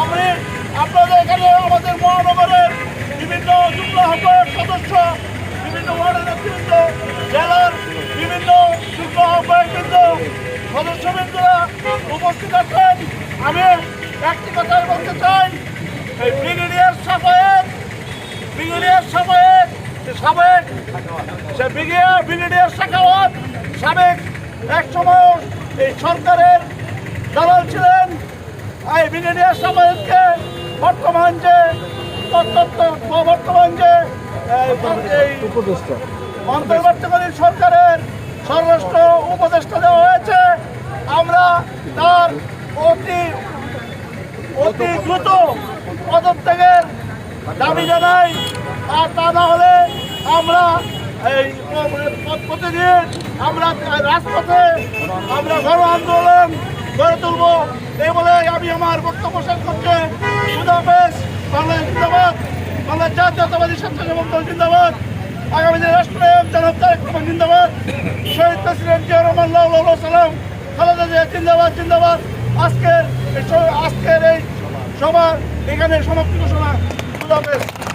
আমি আপনাদের এখানে আমাদের মহানগরের বিভিন্ন যুগ্ম আহ্বায়ক সদস্য, বিভিন্ন ওয়ার্ডের নেতৃবৃন্দ, জেলার বিভিন্ন যুগ্ম আহ্বায়কবৃন্দ, সদস্যবৃন্দরা উপস্থিত আছেন। আমি একটি কথাই বলতে চাই, এই ব্রিগেডিয়ার সাবেক সাখাওয়াত সাবেক এক সময় এই সরকারের দালাল ছিলেন। এই ব্রিগেডিয়ার সাবেককে বর্তমান যে অন্তর্বর্তীকালীন সরকারের স্বরাষ্ট্র উপদেষ্টা দেওয়া হয়েছে। আমরা তার অতি দ্রুত পদত্যাগের দাবি জানাই। আর তা না হলে আমরা এই প্রতিদিন আমরা রাজপথে আমরা গণ আন্দোলন গড়ে তুলব। এই বলে আমি আমার বক্তব্য শেষ করছি। খুদাহাফেজ। বাংলাদেশ জিন্দাবাদ। বাংলাদেশ জাতীয়তাবাদী স্বেচ্ছাসেবক দল জিন্দাবাদ। আগামী দিনে রাষ্ট্রনায়ক জনাব তারেক রহমান জিন্দাবাদ। শহীদ প্রেসিডেন্ট জিয়া রহমান সালাম, খালেদা জিয়া জিন্দাবাদ জিন্দাবাদ। আজকের এই সভা এখানে সমাপ্তি ঘোষণা। খুদাহাফেজ।